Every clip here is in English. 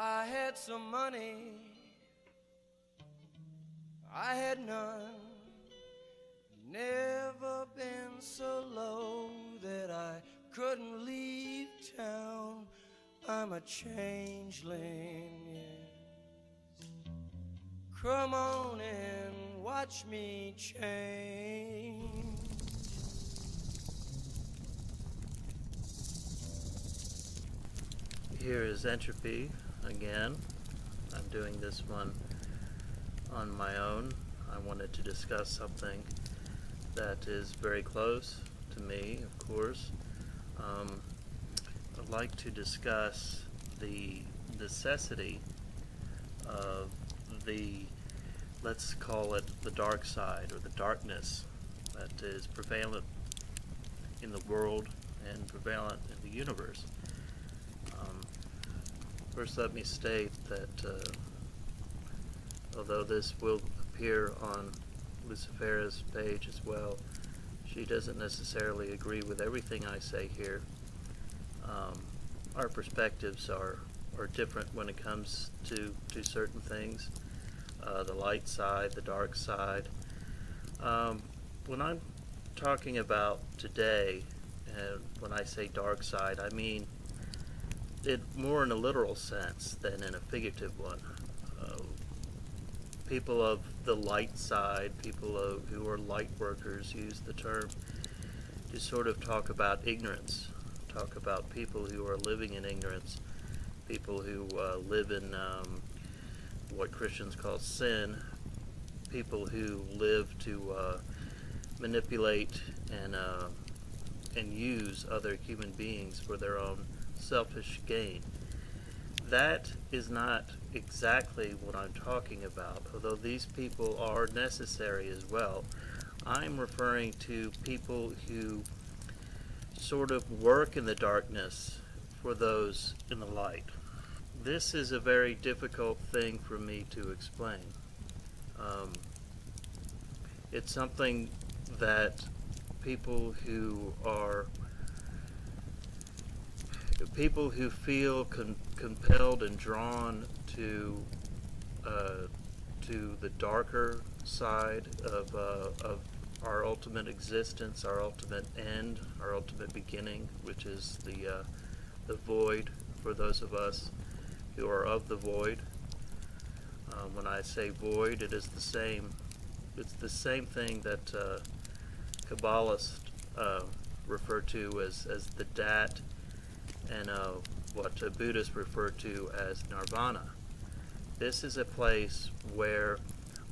I had some money, I had none. Never been so low that I couldn't leave town. I'm a changeling, yes. Come on and watch me change. Here is Entropy again. I'm doing this one on my own. I wanted to discuss something that is very close to me, of course. I'd like to discuss the necessity of the, let's call it the dark side or the darkness that is prevalent in the world and prevalent in the universe. First, let me state that although this will appear on Lucifera's page as well, she doesn't necessarily agree with everything I say here. Our perspectives are different when it comes to certain things, the light side, the dark side. When I'm talking about today, and when I say dark side, I mean it more in a literal sense than in a figurative one. People of the light side, people who are light workers, use the term to sort of talk about ignorance, talk about people who are living in ignorance, people who live in what Christians call sin, people who live to manipulate and use other human beings for their own selfish gain. That is not exactly what I'm talking about, although these people are necessary as well. I'm referring to people who sort of work in the darkness for those in the light. This is a very difficult thing for me to explain. It's something that people who feel compelled and drawn to the darker side of our ultimate existence, our ultimate end, our ultimate beginning, which is the void for those of us who are of the void. When I say void, it is the same. It's the same thing that Kabbalists refer to as the Dat, and what Buddhists refer to as nirvana. This is a place where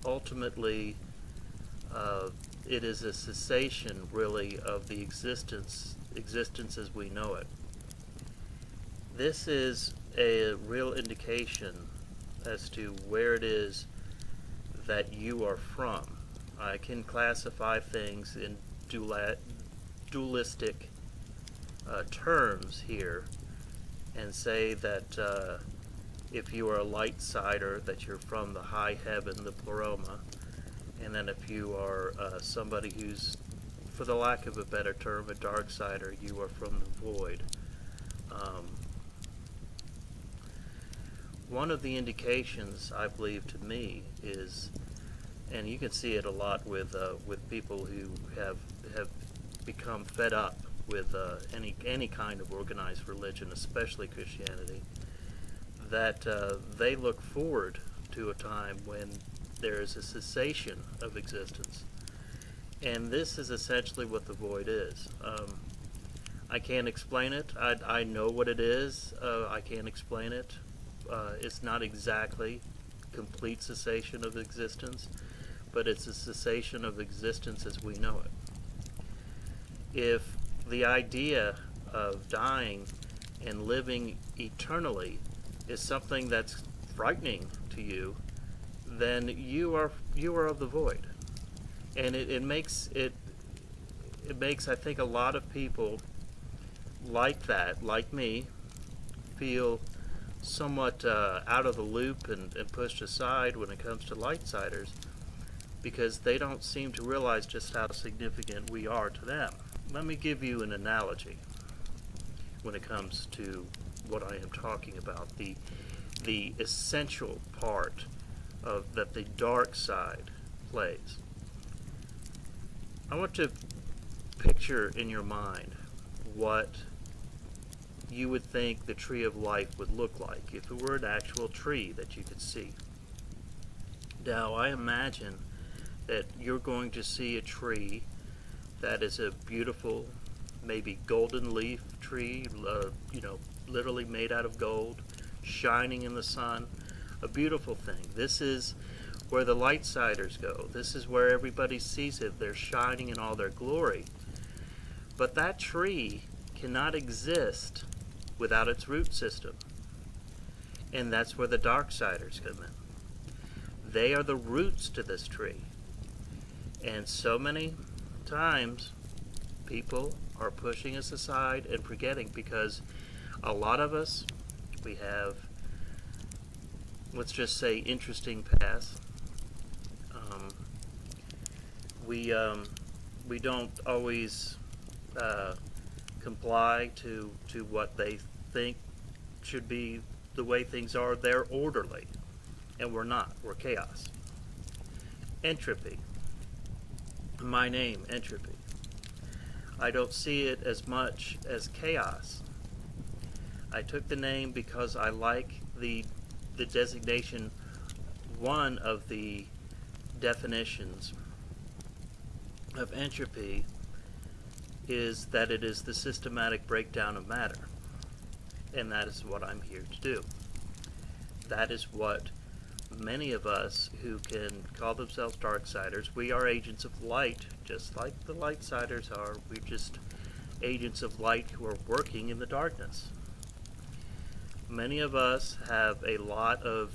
ultimately it is a cessation, really, of the existence as we know it. This is a real indication as to where it is that you are from. I can classify things in dualistic terms here and say that if you are a light sider, that you're from the high heaven, the pleroma, and then if you are somebody who's, for the lack of a better term, a dark sider, you are from the void. One of the indications, I believe, to me is, and you can see it a lot with people who have become fed up with any kind of organized religion, especially Christianity, that they look forward to a time when there is a cessation of existence. And this is essentially what the void is. I can't explain it. I know what it is. I can't explain it. It's not exactly complete cessation of existence, but it's a cessation of existence as we know it. If the idea of dying and living eternally is something that's frightening to you, then you are of the void, and it makes I think a lot of people like that, like me, feel somewhat out of the loop and pushed aside when it comes to lightsiders, because they don't seem to realize just how significant we are to them. Let me give you an analogy when it comes to what I am talking about, the the essential part of that the dark side plays. I want to picture in your mind what you would think the tree of life would look like if it were an actual tree that you could see. Now, I imagine that you're going to see a tree that is a beautiful, maybe golden leaf tree, literally made out of gold, shining in the sun, a beautiful thing. This is where the lightsiders go. This is where everybody sees it. They're shining in all their glory. But that tree cannot exist without its root system. And that's where the darksiders come in. They are the roots to this tree. And so many times people are pushing us aside and forgetting, because a lot of us, we have, let's just say, interesting past. We don't always comply to what they think should be the way things are. They're orderly, and we're not. We're chaos. Entropy. My name, entropy. I don't see it as much as chaos. I took the name because I like the designation. One of the definitions of entropy is that it is the systematic breakdown of matter. And that is what I'm here to do. That is what many of us who can call themselves darksiders, we are agents of light, just like the lightsiders are. We're just agents of light who are working in the darkness. Many of us have a lot of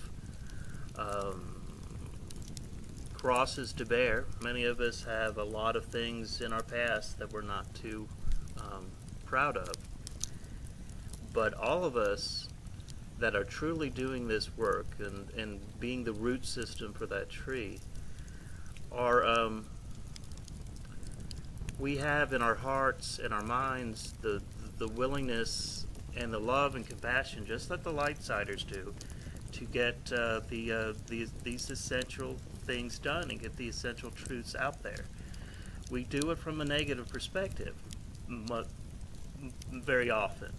crosses to bear. Many of us have a lot of things in our past that we're not too proud of. But all of us that are truly doing this work and being the root system for that tree are, we have in our hearts and our minds the willingness and the love and compassion, just like the lightsiders do, to get these essential things done and get the essential truths out there. We do it from a negative perspective very often.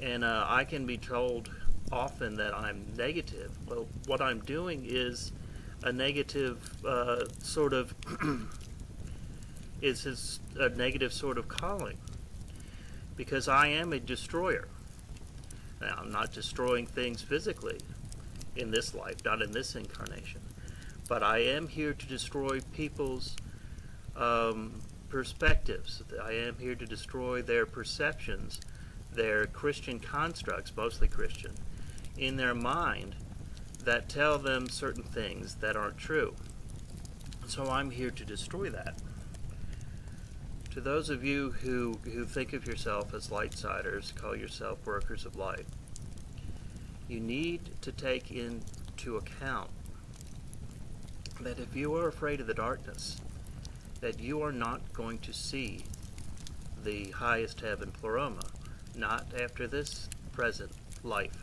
And I can be told often that I'm negative. Well, what I'm doing is a negative sort of is a negative sort of calling, because I am a destroyer. Now, I'm not destroying things physically in this life, not in this incarnation, but I am here to destroy people's perspectives. I am here to destroy their perceptions, their Christian constructs, mostly Christian, in their mind that tell them certain things that aren't true. So I'm here to destroy that. To those of you who think of yourself as lightsiders, call yourself workers of light, you need to take into account that if you are afraid of the darkness, that you are not going to see the highest heaven, Pleroma, not after this present life.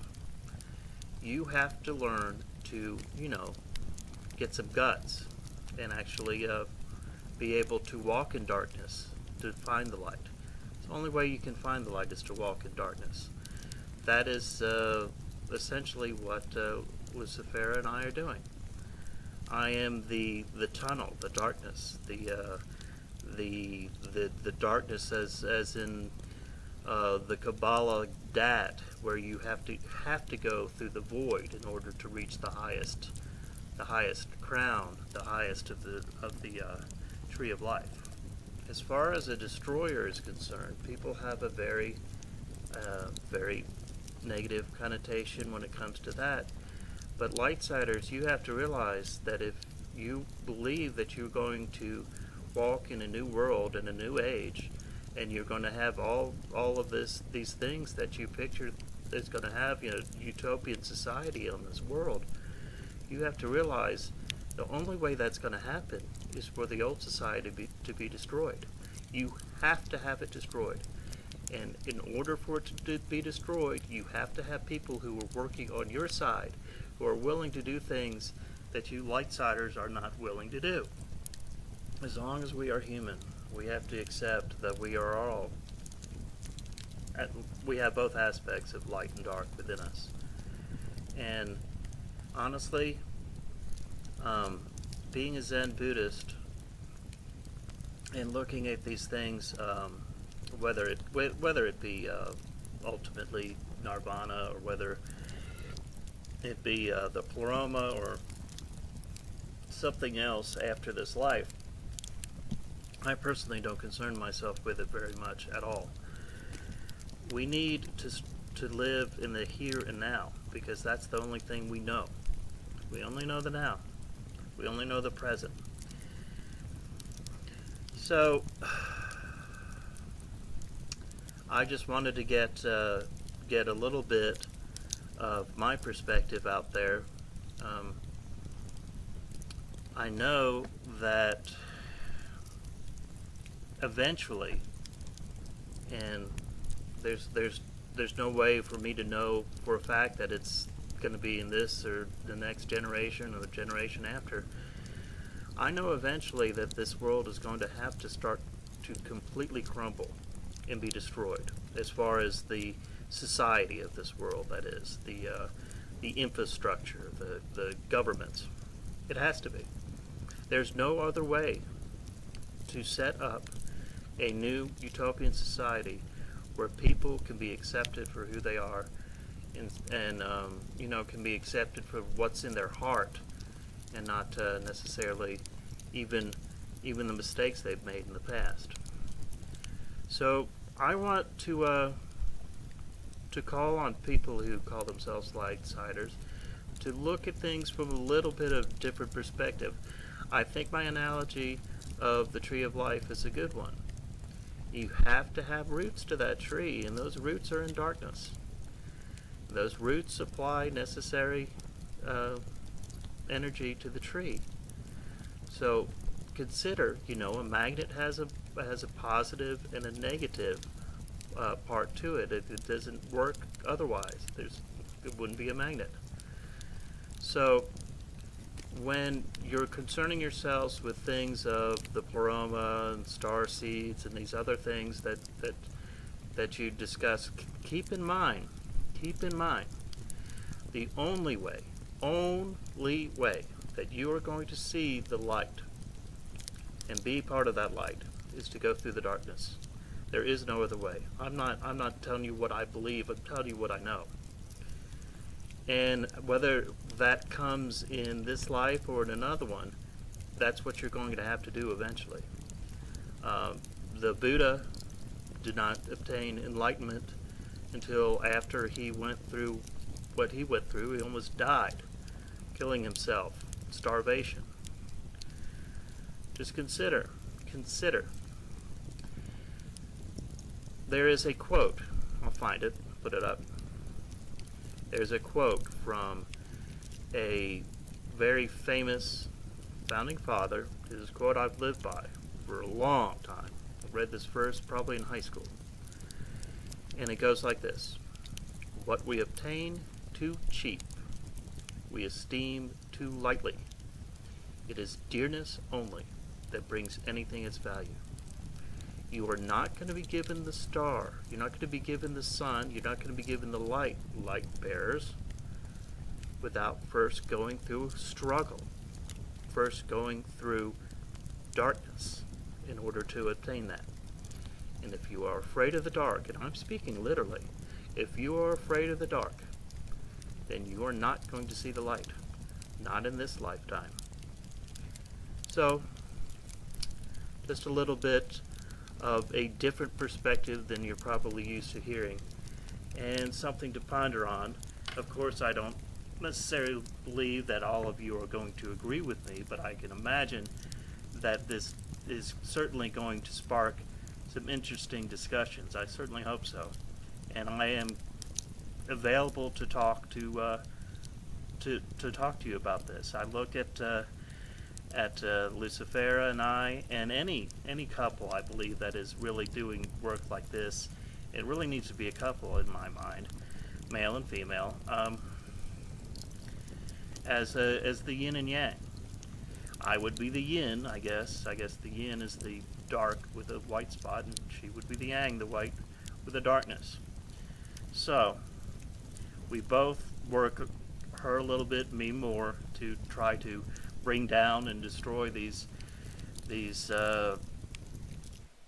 You have to learn to, get some guts and actually be able to walk in darkness to find the light. The only way you can find the light is to walk in darkness. That is essentially what Lucifer and I are doing. I am the tunnel, the darkness, the darkness as in the Kabbalah dat, where you have to go through the void in order to reach the highest crown, the highest of the tree of life. As far as a destroyer is concerned, people have a very negative connotation when it comes to that. But lightsiders, you have to realize that if you believe that you're going to walk in a new world and a new age, and you're going to have all of these things that you picture that's going to have, utopian society on this world, you have to realize the only way that's going to happen is for the old society to be destroyed. You have to have it destroyed. And in order for it to be destroyed, you have to have people who are working on your side, who are willing to do things that you light-siders are not willing to do. As long as we are human, we have to accept that we are all, we have both aspects of light and dark within us. And honestly, being a Zen Buddhist and looking at these things, whether it be ultimately nirvana, or whether it be the pleroma or something else after this life, I personally don't concern myself with it very much at all. We need to live in the here and now, because that's the only thing we know. We only know the now. We only know the present. So I just wanted to get a little bit of my perspective out there. I know that eventually, and there's no way for me to know for a fact that it's going to be in this or the next generation or the generation after. I know eventually that this world is going to have to start to completely crumble and be destroyed, as far as the society of this world, that is, the infrastructure, the governments. It has to be. There's no other way to set up a new utopian society where people can be accepted for who they are, and can be accepted for what's in their heart, and not necessarily even the mistakes they've made in the past. So I want to call on people who call themselves light-siders to look at things from a little bit of different perspective. I think my analogy of the tree of life is a good one. You have to have roots to that tree, and those roots are in darkness. Those roots supply necessary energy to the tree. So consider, a magnet has a positive and a negative part to it. If it doesn't work otherwise, it wouldn't be a magnet. So when you're concerning yourselves with things of the pleroma and star seeds and these other things that you discuss, keep in mind, the only way that you are going to see the light and be part of that light is to go through the darkness. There is no other way. I'm not telling you what I believe, I'm telling you what I know. And whether that comes in this life or in another one, that's what you're going to have to do eventually. The Buddha did not obtain enlightenment until after he went through what he went through. He almost died, killing himself, starvation. Just consider. There is a quote, I'll find it, put it up. There's a quote from a very famous founding father. This is a quote I've lived by for a long time. I read this first probably in high school. And it goes like this: what we obtain too cheap, we esteem too lightly. It is dearness only that brings anything its value. You are not going to be given the star. You're not going to be given the sun. You're not going to be given the light bearers, without first going through struggle, first going through darkness in order to obtain that. And if you are afraid of the dark, and I'm speaking literally, if you are afraid of the dark, then you are not going to see the light, not in this lifetime. So, just a little bit of a different perspective than you're probably used to hearing, and something to ponder on. Of course, I don't necessarily believe that all of you are going to agree with me, but I can imagine that this is certainly going to spark some interesting discussions. I certainly hope so, and I am available to talk to talk to you about this. I look at Lucifera and I, and any couple, I believe, that is really doing work like this It really needs to be a couple in my mind, male and female, as the yin and yang. I would be the yin, I guess. I guess the yin is the dark with a white spot, and she would be the yang, the white with the darkness. So, we both work, her a little bit, me more, to try to bring down and destroy these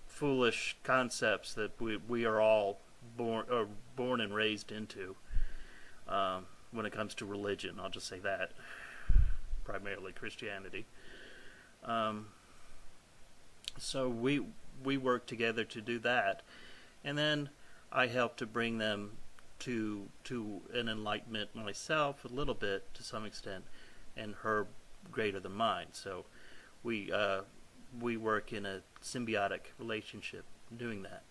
foolish concepts that we are all born and raised into. When it comes to religion, I'll just say that, primarily Christianity. So we work together to do that, and then I help to bring them to an enlightenment myself a little bit, to some extent, and her greater than mine. So we work in a symbiotic relationship doing that,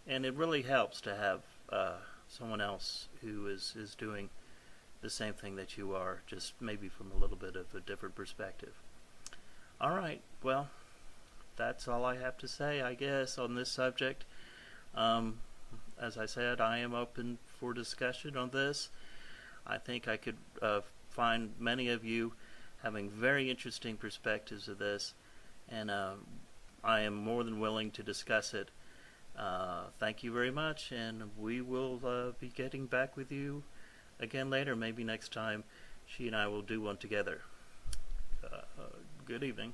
and it really helps to have someone else who is doing the same thing that you are, just maybe from a little bit of a different perspective. All right, well, that's all I have to say, I guess, on this subject. As I said, I am open for discussion on this. I think I could find many of you having very interesting perspectives of this, and I am more than willing to discuss it. Thank you very much, and we will be getting back with you again later. Maybe next time she and I will do one together. Good evening.